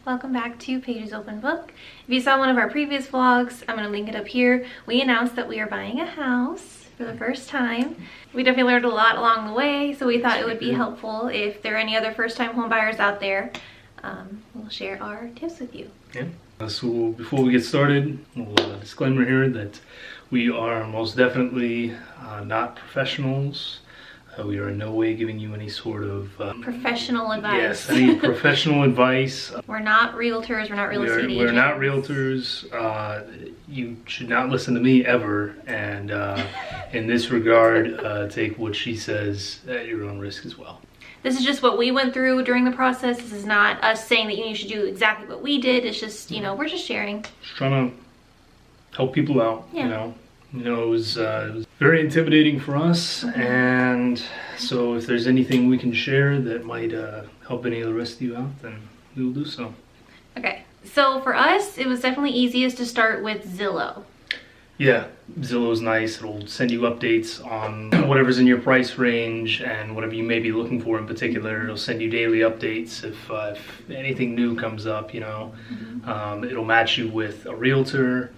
Welcome back to Paige's Open Book. If you saw one of our previous vlogs, I'm going to link it up here. We announced that we are buying a house for the first time. We definitely learned a lot along the way, so we thought it would be helpful if there are any other first-time home buyers out there. We'll share our tips with you. Yeah. So before we get started, a little disclaimer here that we are most definitely not professionals. We are in no way giving you any sort of professional advice. Yes, any professional advice. We're not realtors, we're not real estate agents. We're not realtors. You should not listen to me ever, and in this regard, take what she says at your own risk as well. This is just what we went through during the process. This is not us saying that you should do exactly what we did. It's just, you know, we're just sharing. Just trying to help people out, yeah. You know, it was very intimidating for us, and so if there's anything we can share that might help any of the rest of you out, then we will do so. Okay, so for us, it was definitely easiest to start with Zillow. Yeah, Zillow's nice. It'll send you updates on whatever's in your price range and whatever you may be looking for in particular. It'll send you daily updates if anything new comes up, you know. It'll match you with a realtor,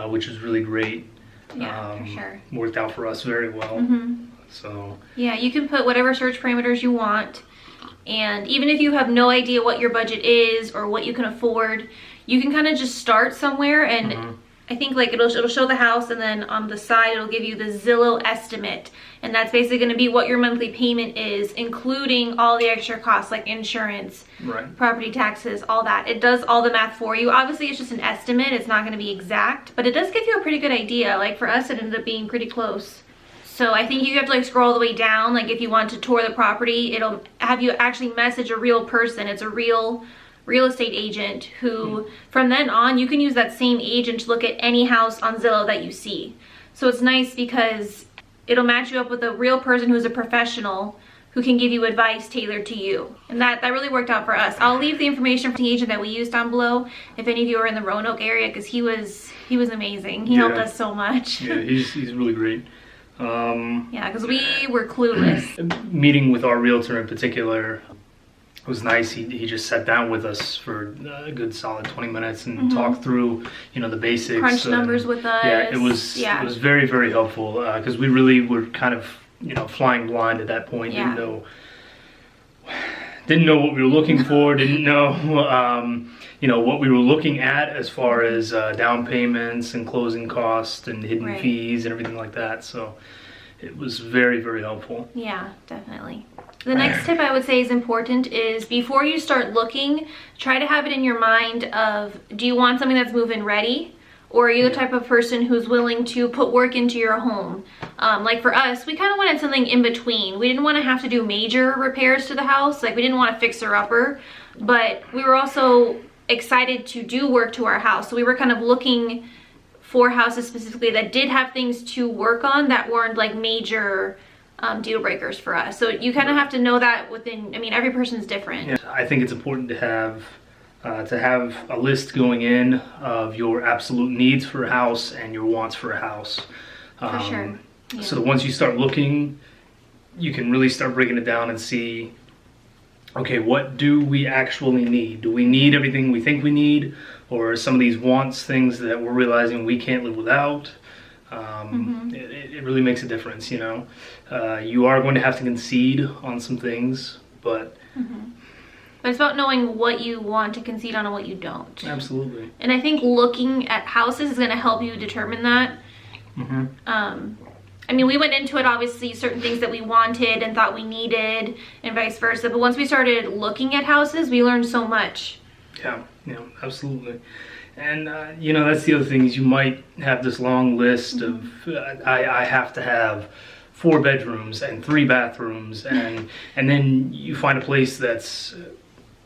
which is really great. Yeah, for sure. Worked out for us very well. So yeah, you can put whatever search parameters you want, and even if you have no idea what your budget is or what you can afford, you can kind of just start somewhere. And I think like it'll show the house, and then on the side it'll give you the Zillow estimate, and that's basically going to be what your monthly payment is, including all the extra costs like insurance, property taxes, all that. It does all the math for you. Obviously it's just an estimate, it's not going to be exact, but it does give you a pretty good idea. Like for us, it ended up being pretty close. So I think you have to like scroll all the way down. Like if you want to tour the property, it'll have you actually message a real person. It's a real estate agent who, from then on, you can use that same agent to look at any house on Zillow that you see. So it's nice because it'll match you up with a real person who's a professional who can give you advice tailored to you. And that really worked out for us. I'll leave the information for the agent that we used down below if any of you are in the Roanoke area, because he was amazing. He helped us so much. Yeah, he's really great. Yeah, because we were clueless. Meeting with our realtor in particular was nice. He just sat down with us for a good solid 20 minutes and talked through, you know, the basics. Crunch numbers with us. Yeah, it was very, very helpful, because we really were kind of, you know, flying blind at that point. Yeah. Didn't know what we were looking for. Didn't know, you know, what we were looking at as far as down payments and closing costs and hidden fees and everything like that. So it was very, very helpful. Yeah, definitely. The next tip I would say is important is before you start looking, try to have it in your mind of, do you want something that's move-in ready? Or are you the type of person who's willing to put work into your home? Like for us, we kind of wanted something in between. We didn't want to have to do major repairs to the house. Like we didn't want to fixer-upper, but we were also excited to do work to our house. So we were kind of looking for houses specifically that did have things to work on that weren't like major deal breakers for us. So you kind of have to know that within, I mean, every person's different. Yeah, I think it's important to have a list going in of your absolute needs for a house and your wants for a house. For sure. Yeah. So that once you start looking, you can really start breaking it down and see, okay, what do we actually need? Do we need everything we think we need? Or are some of these wants things that we're realizing we can't live without? It really makes a difference, you know. You are going to have to concede on some things, but But it's about knowing what you want to concede on and what you don't. Absolutely. And I think looking at houses is going to help you determine that. I mean, we went into it, obviously, certain things that we wanted and thought we needed and vice versa. But once we started looking at houses, we learned so much. Yeah, absolutely. And, you know, that's the other thing is you might have this long list of, I have to have 4 bedrooms and 3 bathrooms. And then you find a place that's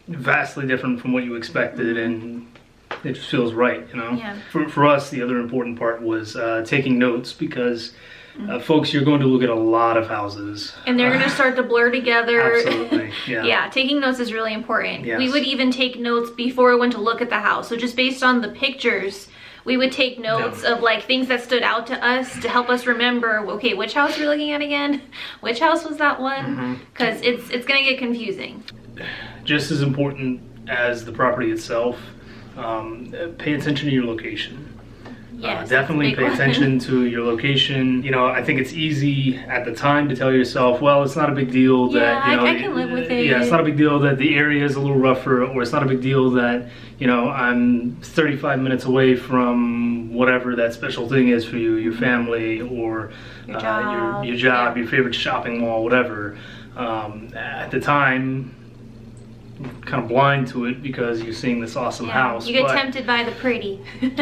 vastly different from what you expected, and it just feels right, you know. Yeah. For us, the other important part was taking notes, because folks, you're going to look at a lot of houses. And they're going to start to blur together. Absolutely, yeah. Yeah, taking notes is really important. Yes. We would even take notes before we went to look at the house. So just based on the pictures, we would take notes of like things that stood out to us to help us remember, okay, which house we're looking at again? Which house was that one? Because it's going to get confusing. Just as important as the property itself, pay attention to your location. Yes, definitely pay attention to your location. You know, I think it's easy at the time to tell yourself, well, it's not a big deal that, you know, I can live with it. Yeah, it's not a big deal that the area is a little rougher, or it's not a big deal that, you know, I'm 35 minutes away from whatever that special thing is for you, your family, or your job, your favorite shopping mall, whatever. At the time, kind of blind to it because you're seeing this awesome house. You get tempted by the pretty.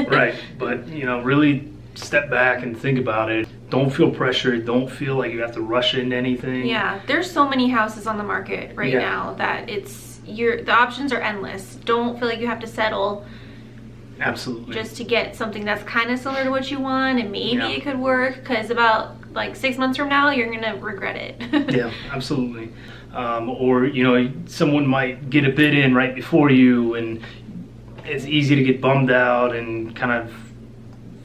Right, but you know, really step back and think about it. Don't feel pressured. Don't feel like you have to rush into anything. Yeah, there's so many houses on the market right now that the options are endless. Don't feel like you have to settle. Absolutely. Just to get something that's kind of similar to what you want, and maybe it could work, because about like 6 months from now, you're gonna regret it. Yeah, absolutely. Or, you know, someone might get a bid in right before you, and it's easy to get bummed out and kind of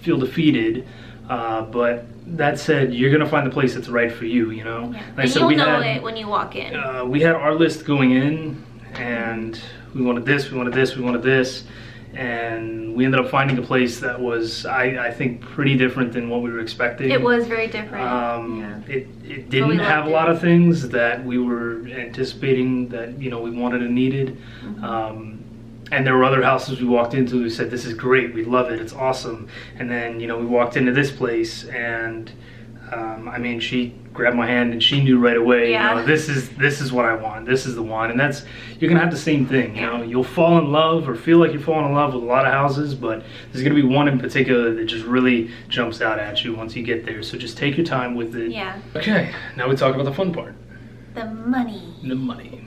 feel defeated. But that said, you're gonna find the place that's right for you, you know? Yeah. Like and you'll know it when you walk in. We had our list going in, and we wanted this, we wanted this, we wanted this. And we ended up finding a place that was, I think, pretty different than what we were expecting. It was very different. It didn't have a lot of things that we were anticipating that, you know, we wanted and needed. And there were other houses we walked into who said, this is great, we love it, it's awesome. And then, you know, we walked into this place, and I mean, she grabbed my hand and she knew right away, you know, this is what I want, this is the one. And that's, you're gonna have the same thing, you know, you'll fall in love or feel like you're falling in love with a lot of houses, but there's gonna be one in particular that just really jumps out at you once you get there. So just take your time with it. Yeah. Okay, now we talk about the fun part. The money. The money.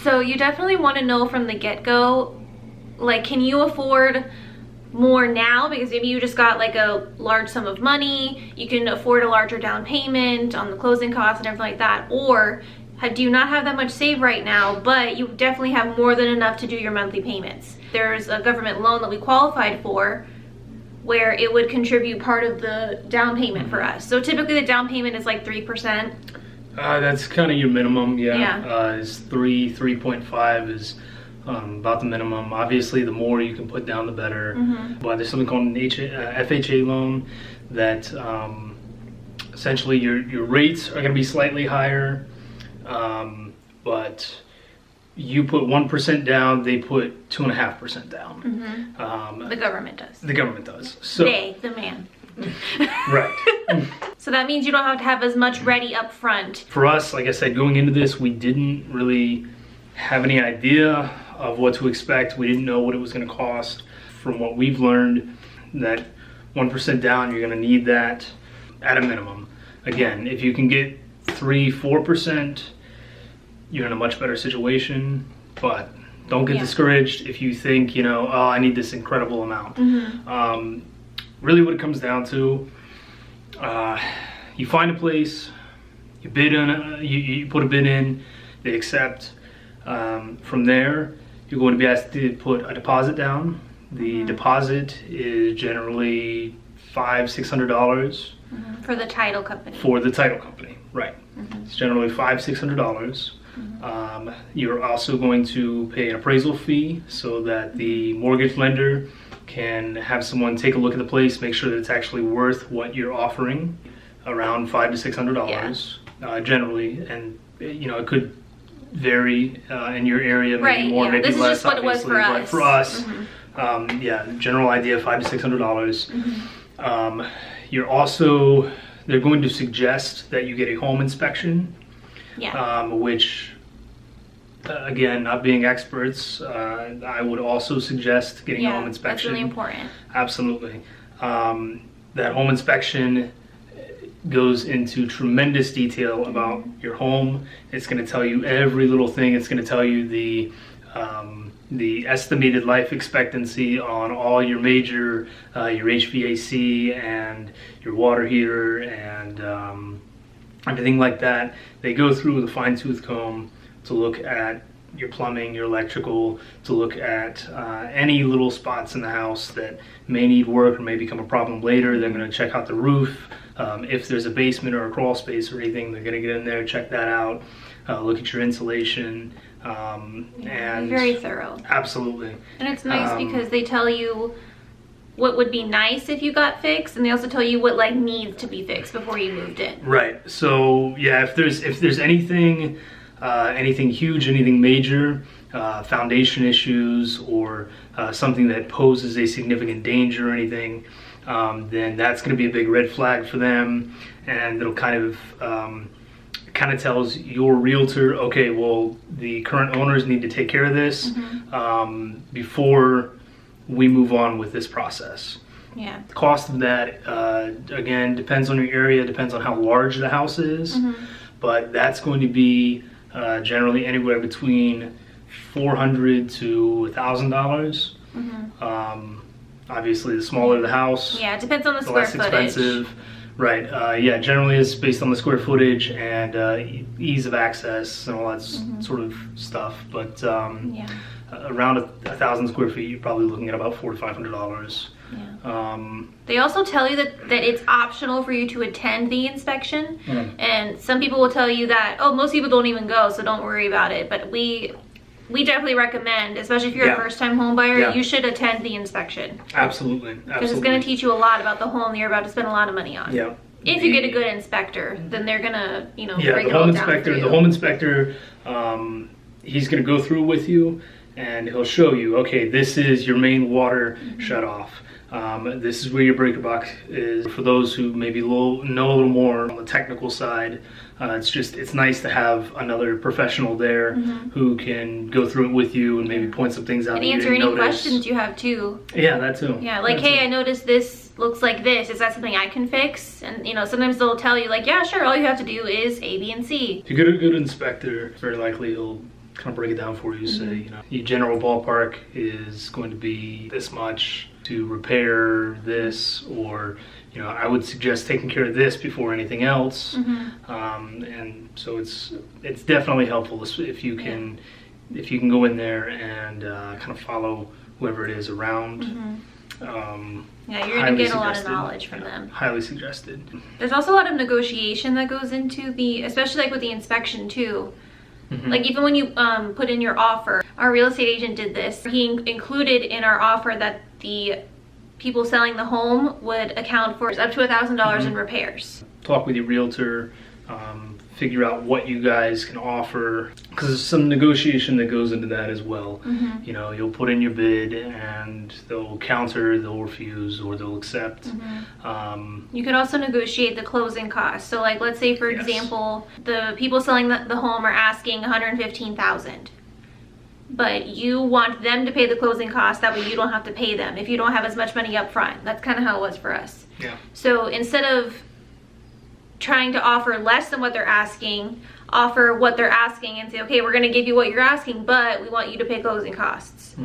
So you definitely want to know from the get-go, like, can you afford more now? Because maybe you just got like a large sum of money, you can afford a larger down payment on the closing costs and everything like that. Or do you not have that much saved right now, but you definitely have more than enough to do your monthly payments? There's a government loan that we qualified for where it would contribute part of the down payment for us. So typically the down payment is like 3%. That's kind of your minimum, is 3.5 is about the minimum. Obviously, the more you can put down, the better. But there's something called an FHA loan that essentially your rates are going to be slightly higher, but you put 1% down, they put 2.5% down. The government does. The government does. So the man. Right. So that means you don't have to have as much ready up front. For us, like I said, going into this, we didn't really have any idea of what to expect. We didn't know what it was going to cost. From what we've learned, that 1% down, you're going to need that at a minimum. Again, if you can get 3-4%, you're in a much better situation. But don't get discouraged if you think, you know, oh, I need this incredible amount. Really what it comes down to, you find a place, you bid on, you put a bid in, they accept. From there, you're going to be asked to put a deposit down. The deposit is generally $500-600 for the title company. For the title company, right? It's generally $500-600. You're also going to pay an appraisal fee so that the mortgage lender can have someone take a look at the place, make sure that it's actually worth what you're offering, around $500-600 generally. And you know, it could vary in your area, maybe more, maybe less. This is just what obviously, it was for us. But for us, general idea, $500-600. You're also, they're going to suggest that you get a home inspection, which. Again, not being experts, I would also suggest getting a home inspection. That's really important. Absolutely. That home inspection goes into tremendous detail about your home. It's going to tell you every little thing. It's going to tell you the estimated life expectancy on all your major, your HVAC and your water heater and everything like that. They go through with a fine-tooth comb to look at your plumbing, your electrical, to look at any little spots in the house that may need work or may become a problem later. They're going to check out the roof. If there's a basement or a crawl space or anything, they're going to get in there, check that out, look at your insulation. And very thorough. Absolutely. And it's nice because they tell you what would be nice if you got fixed, and they also tell you what like needs to be fixed before you moved in. Right. So yeah, if there's anything huge, anything major, foundation issues, or something that poses a significant danger or anything, then that's going to be a big red flag for them, and it'll kind of tells your realtor, okay, well, the current owners need to take care of this before we move on with this process. Yeah. The cost of that, again, depends on your area, depends on how large the house is, but that's going to be generally anywhere between $400 to $1,000. Obviously, the smaller the house, yeah, it depends on the the square less footage. expensive. Right. Yeah. Generally, it's based on the square footage and ease of access and all that sort of stuff. But around 1,000 square feet, you're probably looking at about $400 to $500. Yeah. They also tell you that it's optional for you to attend the inspection, and some people will tell you that, oh, most people don't even go, so don't worry about it. But we definitely recommend, especially if you're a first-time home buyer, you should attend the inspection. Absolutely. Because it's going to teach you a lot about the home that you're about to spend a lot of money on. Yeah. If you get a good inspector, then they're going to, break the it all home down for inspector. you. The home inspector, he's going to go through with you, and he'll show you, okay, this is your main water shutoff. This is where your breaker box is. For those who maybe know a little more on the technical side, it's nice to have another professional there who can go through it with you and maybe point some things out and that you answer didn't any notice. questions you have too. Yeah, that too. Yeah, like, hey, I noticed this looks like this. Is that something I can fix? And sometimes they'll tell you like, yeah, sure. All you have to do is A, B, and C. If you get a good inspector, very likely he'll kind of break it down for you. Say, your general ballpark is going to be this much to repair this, or I would suggest taking care of this before anything else. And so it's definitely helpful if you can go in there and kind of follow whoever it is around. Yeah, you're gonna get a lot of knowledge from them. Highly suggested. There's also a lot of negotiation that goes into especially like with the inspection too. Like even when you put in your offer, our real estate agent did this. He included in our offer that the people selling the home would account for up to $1,000 in repairs. Talk with your realtor, figure out what you guys can offer, because there's some negotiation that goes into that as well. You'll put in your bid and they'll counter, they'll refuse, or they'll accept. You could also negotiate the closing costs. So like, let's say for example, the people selling the home are asking $115,000. But you want them to pay the closing costs, that way you don't have to pay them if you don't have as much money up front. That's kind of how it was for us. Yeah. So instead of trying to offer less than what they're asking, offer what they're asking and say, okay, we're going to give you what you're asking, but we want you to pay closing costs.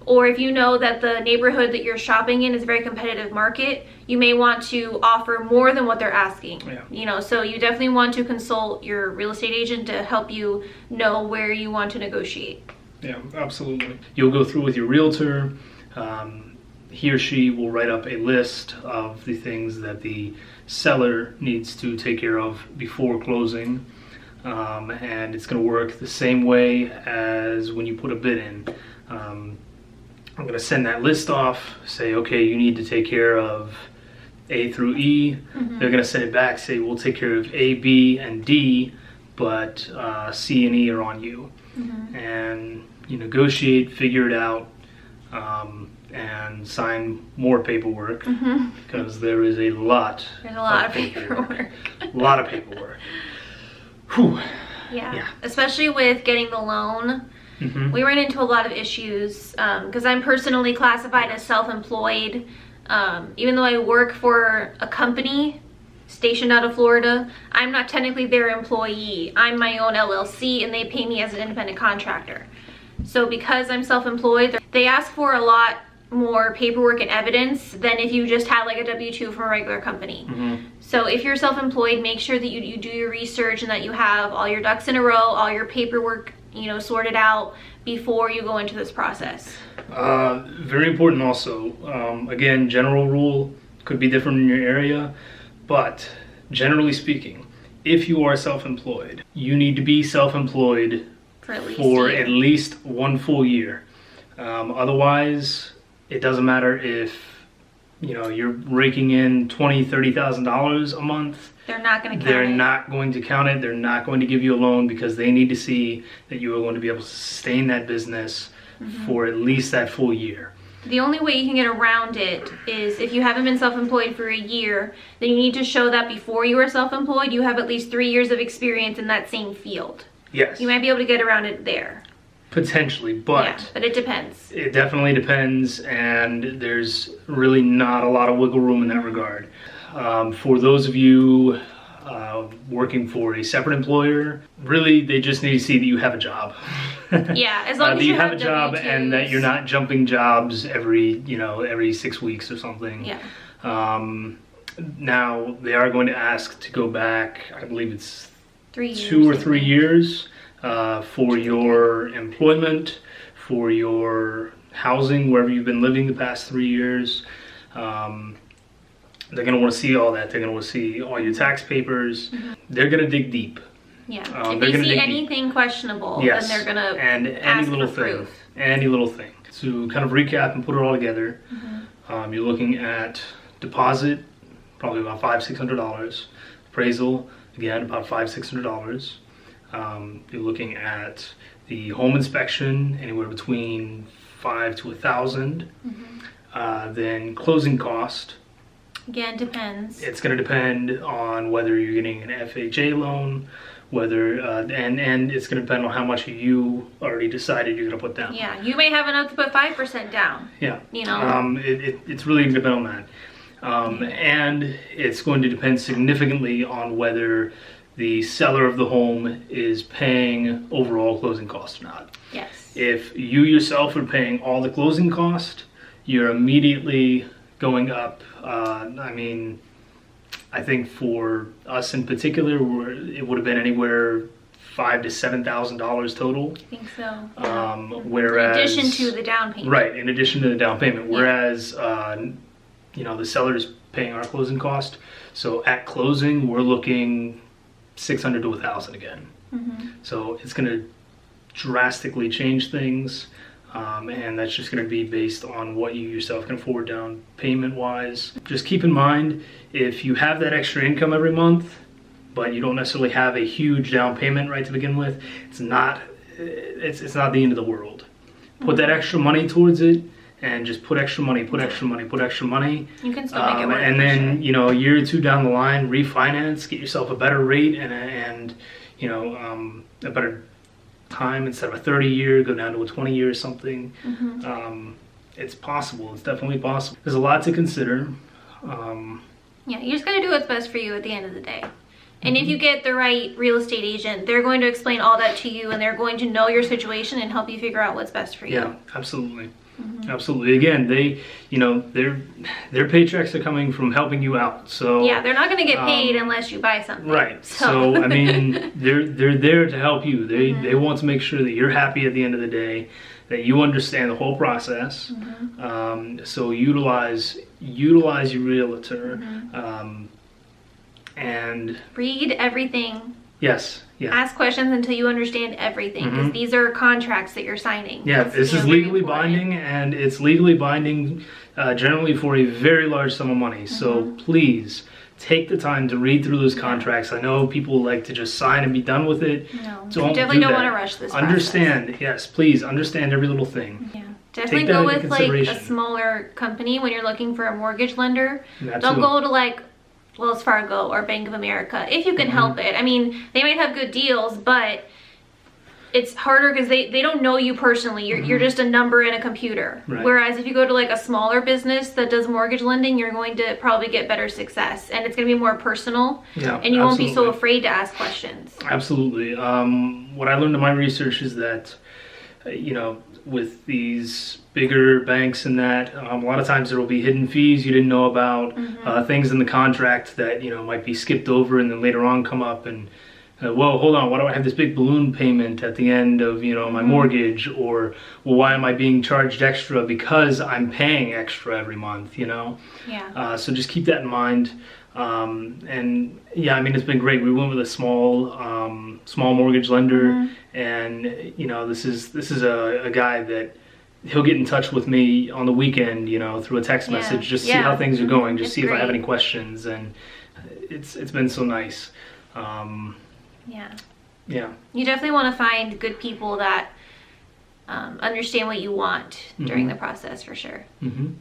Or if you know that the neighborhood that you're shopping in is a very competitive market, you may want to offer more than what they're asking. So you definitely want to consult your real estate agent to help you know where you want to negotiate. Yeah, absolutely. You'll go through with your realtor. He or she will write up a list of the things that the seller needs to take care of before closing. And it's going to work the same way as when you put a bid in. I'm going to send that list off, say, okay, you need to take care of A through E. They're going to send it back, say, we'll take care of A, B, and D, but C and E are on you. And you negotiate, figure it out, and sign more paperwork, because there is a lot. There's a lot of paperwork. A lot of paperwork. Whew. Yeah, especially with getting the loan. We ran into a lot of issues because I'm personally classified as self-employed. Even though I work for a company stationed out of Florida, I'm not technically their employee. I'm my own LLC and they pay me as an independent contractor. So because I'm self-employed, they ask for a lot more paperwork and evidence than if you just had like a W-2 from a regular company. So if you're self-employed, make sure that you do your research and that you have all your ducks in a row, all your paperwork sorted out before you go into this process. Very important also. Again, general rule could be different in your area, but generally speaking, if you are self-employed, you need to be self-employed for at least 1 full year. Otherwise, it doesn't matter if you're raking in $20,000-$30,000 a month. They're not going to count it. They're not going to count it. They're not going to give you a loan because they need to see that you are going to be able to sustain that business for at least that full year. The only way you can get around it is if you haven't been self-employed for a year, then you need to show that before you were self-employed, you have at least 3 years of experience in that same field. Yes. You might be able to get around it there. Potentially, but yeah, but it depends. It definitely depends, and there's really not a lot of wiggle room in that regard. For those of you working for a separate employer, really they just need to see that you have a job. Yeah, as long as that you have a job W-2s. and that you're not jumping jobs every 6 weeks or something. Yeah. Now they are going to ask to go back. I believe it's 3 years, 2 or 3 years. For your employment, for your housing, wherever you've been living the past 3 years. They're going to want to see all that. They're going to want to see all your tax papers. They're going to dig deep. Yeah. If they see anything questionable, then they're going to ask for proof. Any little thing. To kind of recap and put it all together, you're looking at deposit, probably about $500-$600. Appraisal, again, about $500-$600. You're looking at the home inspection, anywhere between $500 to $1,000. Then closing cost. Again, depends. It's going to depend on whether you're getting an FHA loan, whether and it's going to depend on how much you already decided you're going to put down. Yeah, you may have enough to put 5% down. Yeah. It's really going to depend on that, and it's going to depend significantly on whether the seller of the home is paying overall closing costs or not. Yes. If you yourself are paying all the closing cost, you're immediately going up. I think for us in particular, it would have been anywhere $5,000 to $7,000 total. I think so. Whereas, in addition to the down payment. Right, in addition to the down payment. Whereas, the seller is paying our closing cost. So at closing, we're looking $600 to $1,000 again. So it's going to drastically change things, and that's just going to be based on what you yourself can afford down payment wise. Just keep in mind, if you have that extra income every month, but you don't necessarily have a huge down payment right to begin with, it's not the end of the world. Put that extra money towards it, and just put extra money. You can still make it work. And then, a year or two down the line, refinance, get yourself a better rate and a better time. Instead of a 30-year, go down to a 20-year or something. It's possible. It's definitely possible. There's a lot to consider. Yeah, you just got to do what's best for you at the end of the day. And if you get the right real estate agent, they're going to explain all that to you, and they're going to know your situation and help you figure out what's best for you. Yeah, absolutely. Absolutely. Again, their paychecks are coming from helping you out. So yeah, they're not going to get paid unless you buy something. Right. So they're there to help you. They want to make sure that you're happy at the end of the day, that you understand the whole process. So utilize your realtor, and read everything. Yes. Yeah. Ask questions until you understand everything, because these are contracts that you're signing. Yeah, this is legally binding, and it's legally binding generally for a very large sum of money. So please take the time to read through those contracts. I know people like to just sign and be done with it. No, you definitely don't want to rush this process. Yes, please understand every little thing. Yeah. Definitely go with like a smaller company when you're looking for a mortgage lender. Absolutely. Don't go to like Wells Fargo or Bank of America if you can help it. I mean, they might have good deals, but it's harder because they don't know you personally. You're just a number in a computer. Right. Whereas if you go to like a smaller business that does mortgage lending, you're going to probably get better success, and it's going to be more personal. Yeah, and you won't be so afraid to ask questions. Absolutely. What I learned in my research is that, with these bigger banks and that, a lot of times there will be hidden fees you didn't know about, things in the contract that might be skipped over and then later on come up, and Whoa, hold on, why do I have this big balloon payment at the end of, you know, my mortgage? Or, well, why am I being charged extra because I'm paying extra every month, you know? Yeah. So just keep that in mind. And yeah, I mean, it's been great. We went with a small mortgage lender, and you know, this is a guy that he'll get in touch with me on the weekend, you know, through a text message, just see how things are going, just see if I have any questions, and it's been so nice. Yeah. You definitely want to find good people that understand what you want during the process, for sure. And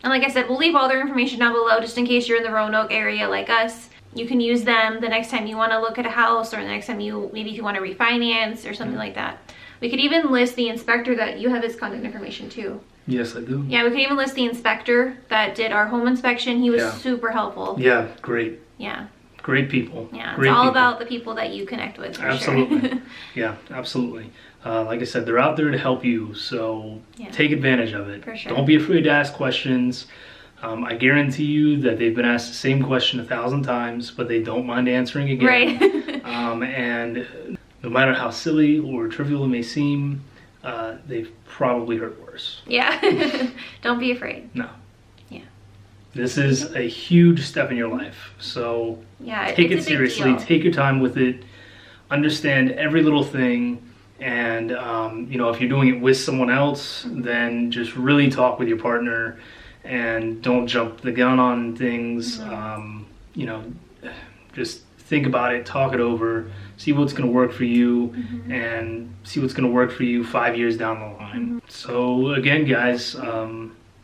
like I said, we'll leave all their information down below just in case you're in the Roanoke area like us. You can use them the next time you want to look at a house, or the next time maybe if you want to refinance or something like that. We could even list the inspector that you have his contact information too. Yes, I do. Yeah, we could even list the inspector that did our home inspection. He was super helpful. Yeah, great. Yeah. Great people. Yeah, great it's all people. about the people that you connect with, for Absolutely. sure. Yeah, absolutely. Like I said, they're out there to help you, so take advantage of it. For sure. Don't be afraid to ask questions. I guarantee you that they've been asked the same question 1,000 times, but they don't mind answering again. Right. And no matter how silly or trivial it may seem, they've probably heard worse. Yeah. Don't be afraid. No. Yeah. This is a huge step in your life, so take it seriously. Take your time with it. Understand every little thing, and you know, if you're doing it with someone else, then just really talk with your partner, and don't jump the gun on things. You know, just think about it, talk it over, see what's going to work for you, and see what's going to work for you 5 years down the line. So again, guys,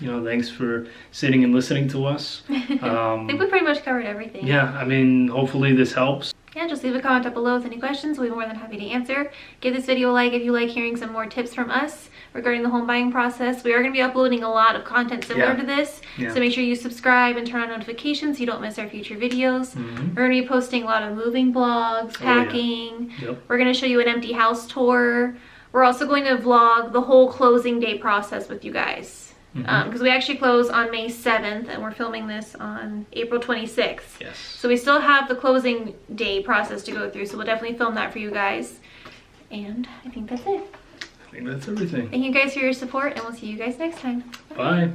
you know, thanks for sitting and listening to us. I think we pretty much covered everything. Yeah, I mean, hopefully this helps. Yeah, just leave a comment up below with any questions. We'll be more than happy to answer. Give this video a like if you like hearing some more tips from us regarding the home buying process. We are going to be uploading a lot of content similar to this, so make sure you subscribe and turn on notifications so you don't miss our future videos. We're going to be posting a lot of moving vlogs, packing. We're going to show you an empty house tour. We're also going to vlog the whole closing day process with you guys. Because we actually close on May 7th, and we're filming this on April 26th. Yes. So we still have the closing day process to go through, so we'll definitely film that for you guys. And I think that's it. I think that's everything. Thank you guys for your support, and we'll see you guys next time. Bye.